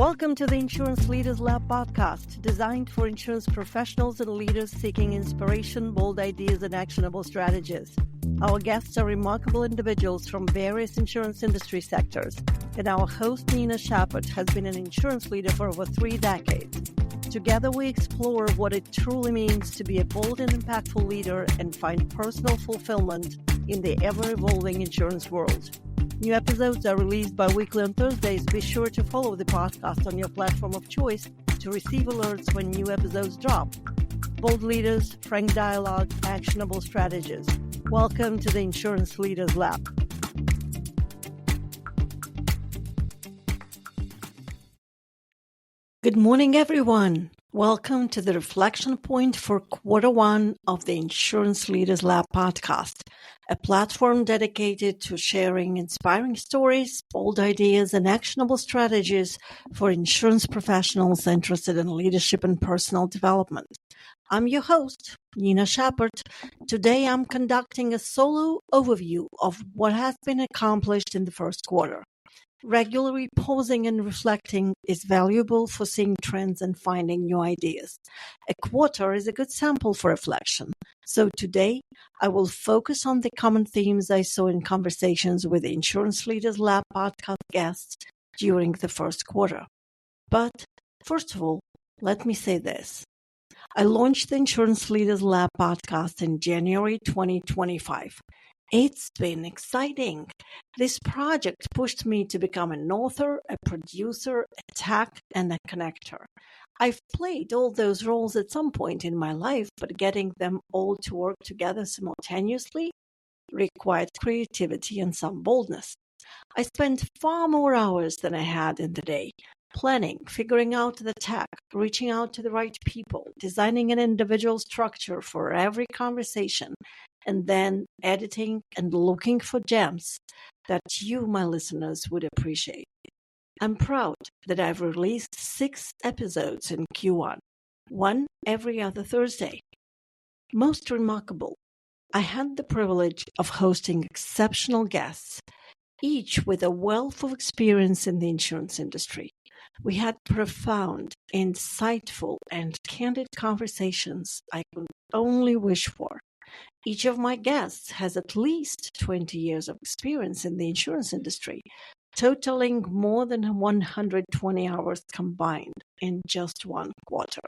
Welcome to the Insurance Leaders Lab podcast, designed for insurance professionals and leaders seeking inspiration, bold ideas, and actionable strategies. Our guests are remarkable individuals from various insurance industry sectors, and our host, Nina Shepard, has been an insurance leader for over 3 decades. Together, we explore what it truly means to be a bold and impactful leader and find personal fulfillment in the ever-evolving insurance world. New episodes are released bi-weekly on Thursdays. Be sure to follow the podcast on your platform of choice to receive alerts when new episodes drop. Bold leaders, frank dialogue, actionable strategies. Welcome to the Insurance Leaders Lab. Good morning, everyone. Welcome to the reflection point for Q1 of the Insurance Leaders Lab podcast, a platform dedicated to sharing inspiring stories, bold ideas, and actionable strategies for insurance professionals interested in leadership and personal development. I'm your host, Nina Shepard. Today, I'm conducting a solo overview of what has been accomplished in the first quarter. Regularly pausing and reflecting is valuable for seeing trends and finding new ideas. A quarter is a good sample for reflection. So today, I will focus on the common themes I saw in conversations with the Insurance Leaders Lab podcast guests during the first quarter. But first of all, let me say this. I launched the Insurance Leaders Lab podcast in January 2025. It's been exciting. This project pushed me to become an author, a producer, a tech, and a connector. I've played all those roles at some point in my life, but getting them all to work together simultaneously required creativity and some boldness. I spent far more hours than I had in the day, planning, figuring out the tech, reaching out to the right people, designing an individual structure for every conversation, and then editing and looking for gems that you, my listeners, would appreciate. I'm proud that I've released 6 episodes in Q1, one every other Thursday. Most remarkable, I had the privilege of hosting exceptional guests, each with a wealth of experience in the insurance industry. We had profound, insightful, and candid conversations I could only wish for. Each of my guests has at least 20 years of experience in the insurance industry, totaling more than 120 hours combined in just one quarter.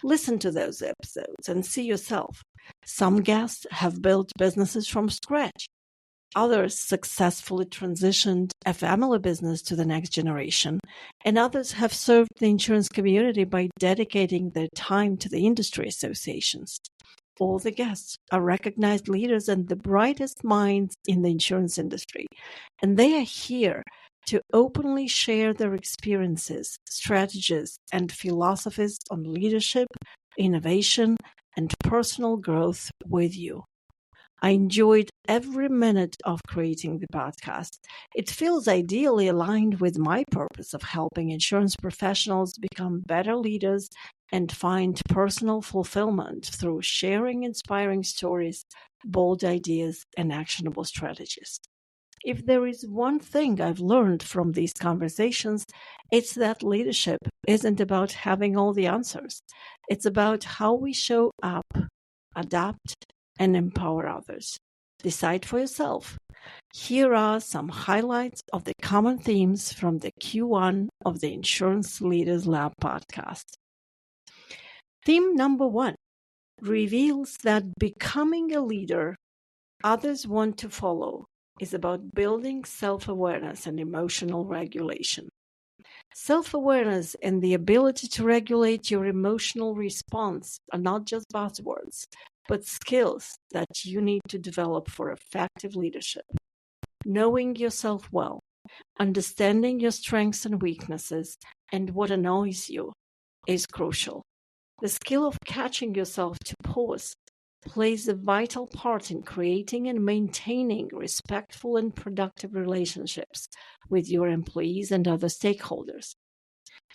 Listen to those episodes and see yourself. Some guests have built businesses from scratch. Others successfully transitioned a family business to the next generation, and others have served the insurance community by dedicating their time to the industry associations. All the guests are recognized leaders and the brightest minds in the insurance industry, and they are here to openly share their experiences, strategies, and philosophies on leadership, innovation, and personal growth with you. I enjoyed every minute of creating the podcast. It feels ideally aligned with my purpose of helping insurance professionals become better leaders and find personal fulfillment through sharing inspiring stories, bold ideas, and actionable strategies. If there is one thing I've learned from these conversations, it's that leadership isn't about having all the answers. It's about how we show up, adapt, and empower others. Decide for yourself. Here are some highlights of the common themes from the Q1 of the Insurance Leaders Lab podcast. Theme number 1 reveals that becoming a leader others want to follow is about building self-awareness and emotional regulation. Self-awareness and the ability to regulate your emotional response are not just buzzwords, but skills that you need to develop for effective leadership. Knowing yourself well, understanding your strengths and weaknesses, and what annoys you is crucial. The skill of catching yourself to pause plays a vital part in creating and maintaining respectful and productive relationships with your employees and other stakeholders.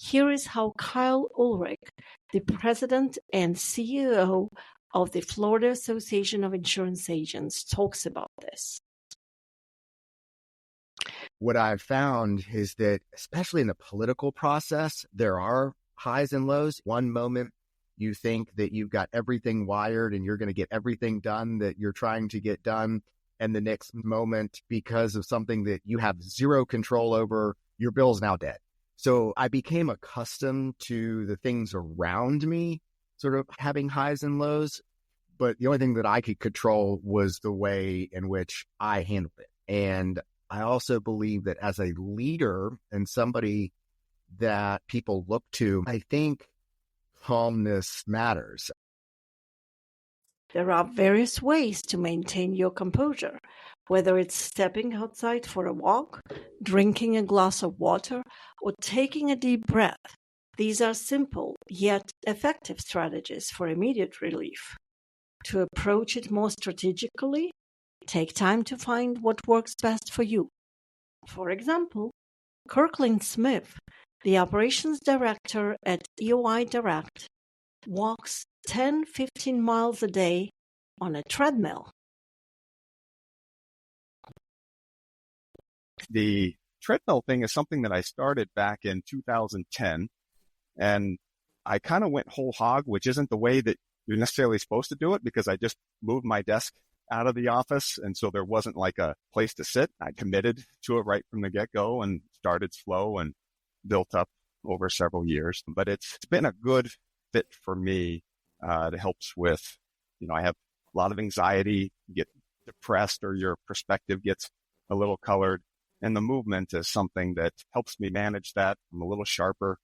Here is how Kyle Ulrich, the president and CEO of the Florida Association of Insurance Agents, talks about this. what I've found is that, especially in the political process, there are highs and lows. One moment you think that you've got everything wired and you're going to get everything done that you're trying to get done. And the next moment, because of something that you have zero control over, your bill's now dead. So I became accustomed to the things around me sort of having highs and lows. But the only thing that I could control was the way in which I handled it. And I also believe that as a leader and somebody that people look to, I think calmness matters. There are various ways to maintain your composure, whether it's stepping outside for a walk, drinking a glass of water, or taking a deep breath. These are simple yet effective strategies for immediate relief. To approach it more strategically, take time to find what works best for you. For example, Kirkland Smith, the operations director at EOI Direct, walks 10-15 miles a day on a treadmill. The treadmill thing is something that I started back in 2010, and I kind of went whole hog, which isn't the way that you're necessarily supposed to do it, because I just moved my desk out of the office, and so there wasn't like a place to sit. I committed to it right from the get-go and started slow and built up over several years. But it's been a good fit for me. It helps with, I have a lot of anxiety, you get depressed, or your perspective gets a little colored. And the movement is something that helps me manage that. I'm a little sharper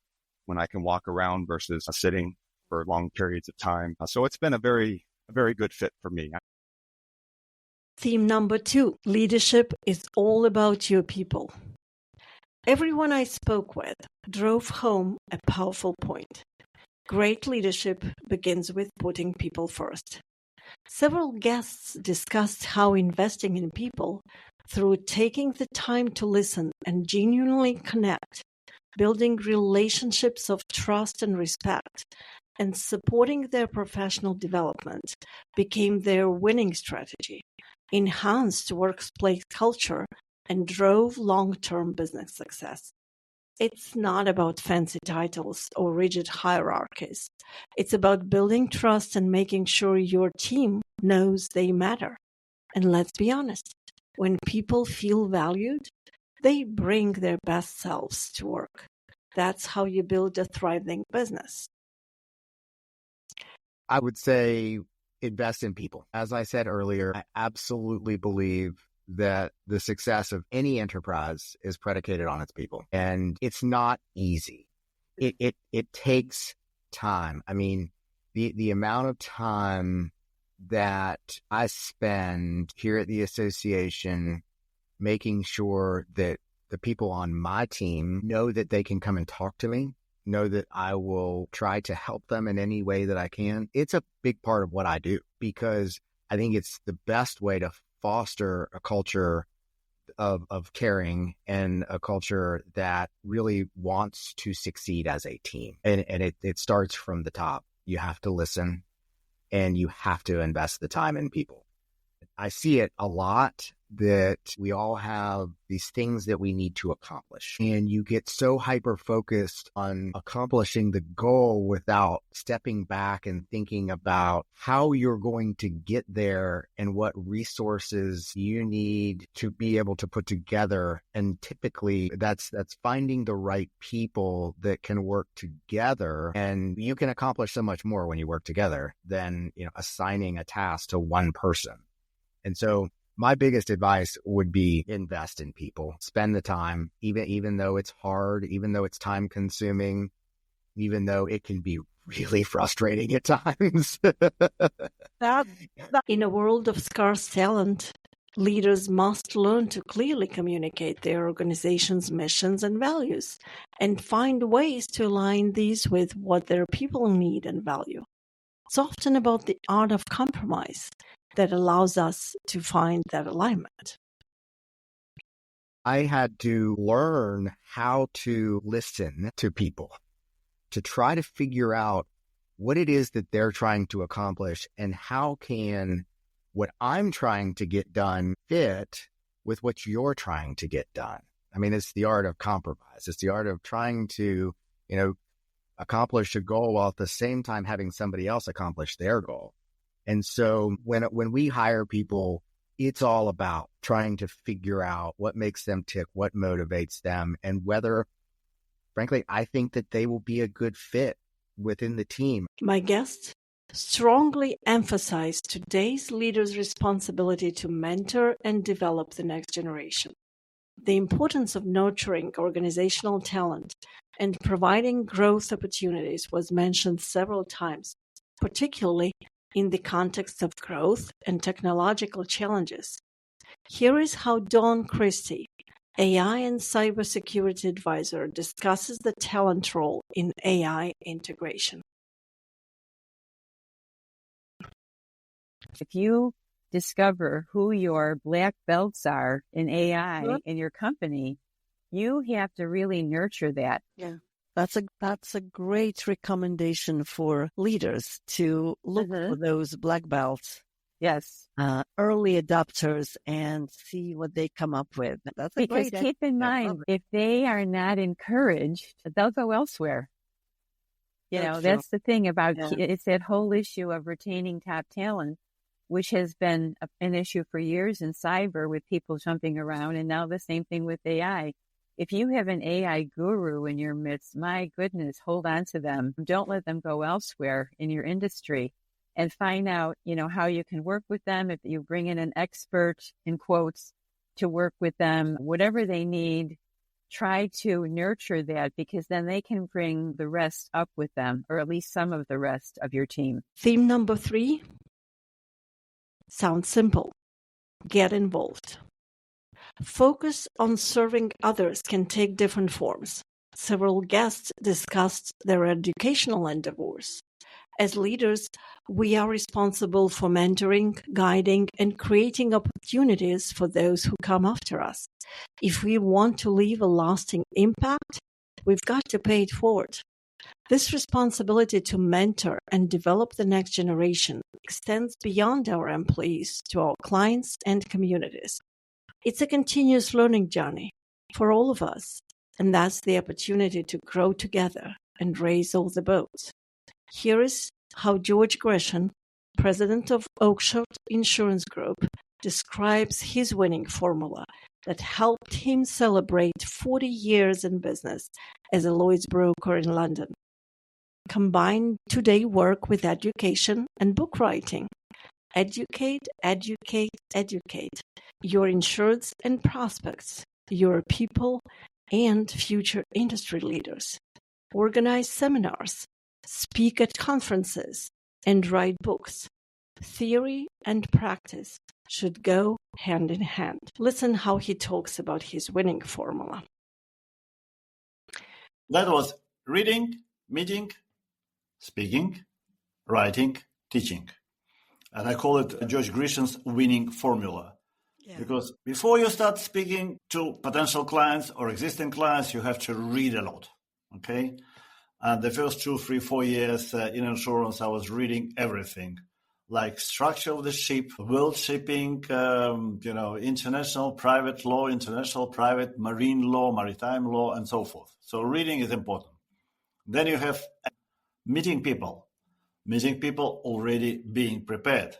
when I can walk around versus sitting for long periods of time. So it's been a very good fit for me. Theme number 2, leadership is all about your people. Everyone I spoke with drove home a powerful point. Great leadership begins with putting people first. Several guests discussed how investing in people, through taking the time to listen and genuinely connect, building relationships of trust and respect, and supporting their professional development, became their winning strategy, enhanced workplace culture, and drove long-term business success. It's not about fancy titles or rigid hierarchies. It's about building trust and making sure your team knows they matter. And let's be honest, when people feel valued, they bring their best selves to work. That's how you build a thriving business. I would say invest in people. As I said earlier, I absolutely believe that the success of any enterprise is predicated on its people. And it's not easy. It takes time. I mean, the amount of time that I spend here at the association making sure that the people on my team know that they can come and talk to me, know that I will try to help them in any way that I can. It's a big part of what I do, because I think it's the best way to foster a culture of caring and a culture that really wants to succeed as a team. And it starts from the top. You have to listen and you have to invest the time in people. I see it a lot that we all have these things that we need to accomplish. And you get so hyper-focused on accomplishing the goal without stepping back and thinking about how you're going to get there and what resources you need to be able to put together. And typically that's finding the right people that can work together. And you can accomplish so much more when you work together than, assigning a task to one person. And so my biggest advice would be invest in people, spend the time, even though it's hard, even though it's time consuming, even though it can be really frustrating at times. In a world of scarce talent, leaders must learn to clearly communicate their organization's missions and values and find ways to align these with what their people need and value. It's often about the art of compromise that allows us to find that alignment. I had to learn how to listen to people, to try to figure out what it is that they're trying to accomplish and how can what I'm trying to get done fit with what you're trying to get done. I mean, it's the art of compromise. It's the art of trying to, accomplish a goal while at the same time having somebody else accomplish their goal. And so when we hire people, it's all about trying to figure out what makes them tick, what motivates them, and whether, frankly, I think that they will be a good fit within the team. My guests strongly emphasize today's leaders' responsibility to mentor and develop the next generation. The importance of nurturing organizational talent and providing growth opportunities was mentioned several times, particularly in the context of growth and technological challenges. Here is how Dawn Christie, AI and cybersecurity advisor, discusses the talent role in AI integration. If you discover who your black belts are in AI in your company, you have to really nurture that. Yeah. That's a great recommendation for leaders to look for those black belts. Yes. Early adopters and see what they come up with. That's a because great keep in mind, if they are not encouraged, they'll go elsewhere. That's the thing about it's that whole issue of retaining top talent, which has been an issue for years in cyber with people jumping around, and now the same thing with AI. If you have an AI guru in your midst, my goodness, hold on to them. Don't let them go elsewhere in your industry, and find out, how you can work with them. If you bring in an expert, in quotes, to work with them, whatever they need, try to nurture that, because then they can bring the rest up with them, or at least some of the rest of your team. Theme number 3 sounds simple. Get involved. Focus on serving others can take different forms. Several guests discussed their educational endeavors. As leaders, we are responsible for mentoring, guiding, and creating opportunities for those who come after us. If we want to leave a lasting impact, we've got to pay it forward. This responsibility to mentor and develop the next generation extends beyond our employees to our clients and communities. It's a continuous learning journey for all of us, and that's the opportunity to grow together and raise all the boats. Here is how George Gresham, president of Oakshott Insurance Group, describes his winning formula that helped him celebrate 40 years in business as a Lloyd's broker in London. Combine today work with education and book writing. Educate, educate, educate your insureds and prospects, your people, and future industry leaders. Organize seminars, speak at conferences, and write books. Theory and practice should go hand in hand. Listen how he talks about his winning formula. That was reading, meeting, speaking, writing, teaching. And I call it George Gresham's winning formula. Yeah. Because before you start speaking to potential clients or existing clients, you have to read a lot. Okay? And the first 2, 3, 4 years in insurance, I was reading everything, like structure of the ship, world shipping, international private law, international private marine law, maritime law, and so forth. So reading is important. Then you have meeting people already being prepared,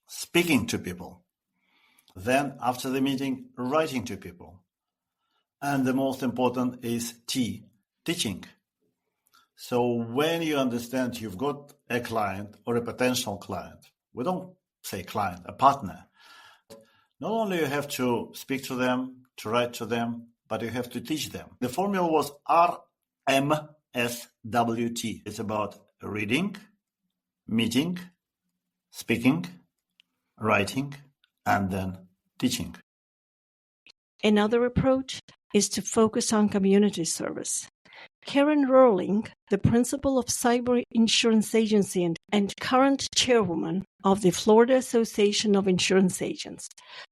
speaking to people. Then after the meeting, writing to people. And the most important is teaching. So when you understand you've got a client or a potential client, we don't say client, a partner, not only you have to speak to them, to write to them, but you have to teach them. The formula was RMSWT. It's about reading, meeting, speaking, writing, and then teaching. Another approach is to focus on community service. Karen Rowling, the principal of Cyber Insurance Agency and current chairwoman of the Florida Association of Insurance Agents,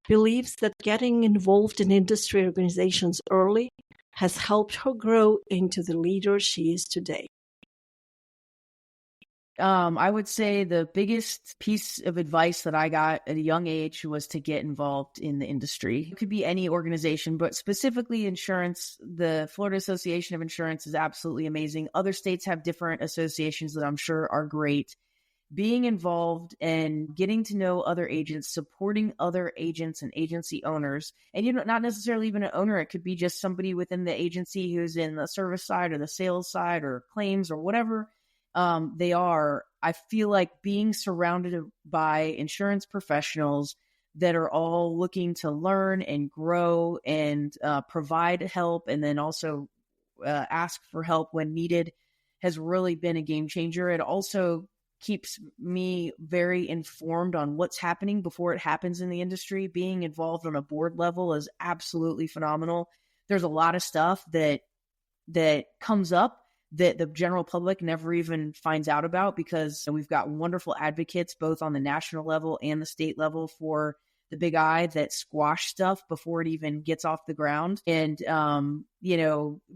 believes that getting involved in industry organizations early has helped her grow into the leader she is today. I would say the biggest piece of advice that I got at a young age was to get involved in the industry. It could be any organization, but specifically insurance. The Florida Association of Insurance is absolutely amazing. Other states have different associations that I'm sure are great. Being involved and getting to know other agents, supporting other agents and agency owners, and not necessarily even an owner. It could be just somebody within the agency who's in the service side or the sales side or claims or whatever they are. I feel like being surrounded by insurance professionals that are all looking to learn and grow and provide help, and then also ask for help when needed, has really been a game changer. It also keeps me very informed on what's happening before it happens in the industry. Being involved on a board level is absolutely phenomenal. There's a lot of stuff that comes up that the general public never even finds out about, because we've got wonderful advocates both on the national level and the state level for the big I that squash stuff before it even gets off the ground. And,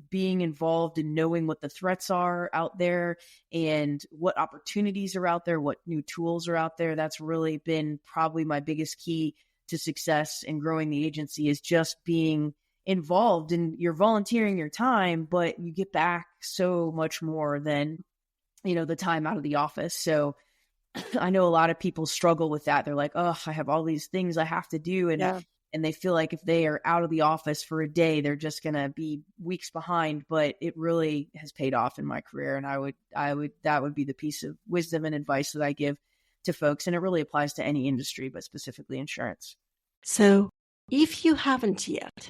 being involved in knowing what the threats are out there and what opportunities are out there, what new tools are out there, that's really been probably my biggest key to success in growing the agency, is just being involved. And you're volunteering your time, but you get back so much more than, the time out of the office. So I know a lot of people struggle with that. They're like, oh, I have all these things I have to do. And they feel like if they are out of the office for a day, they're just going to be weeks behind. But it really has paid off in my career. And that would be the piece of wisdom and advice that I give to folks. And it really applies to any industry, but specifically insurance. So if you haven't yet,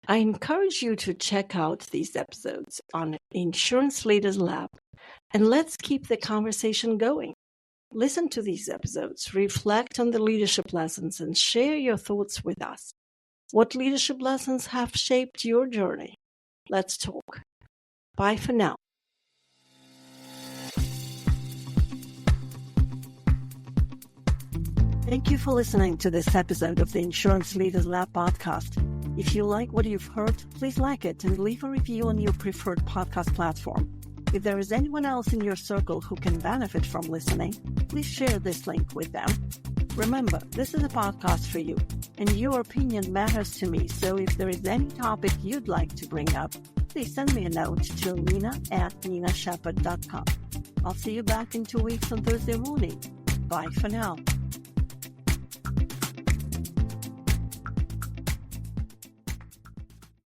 I encourage you to check out these episodes on Insurance Leaders Lab, and let's keep the conversation going. Listen to these episodes, reflect on the leadership lessons, and share your thoughts with us. What leadership lessons have shaped your journey? Let's talk. Bye for now. Thank you for listening to this episode of the Insurance Leaders Lab podcast. If you like what you've heard, please like it and leave a review on your preferred podcast platform. If there is anyone else in your circle who can benefit from listening, please share this link with them. Remember, this is a podcast for you, and your opinion matters to me, so if there is any topic you'd like to bring up, please send me a note to nina@ninashepard.com. I'll see you back in 2 weeks on Thursday morning. Bye for now.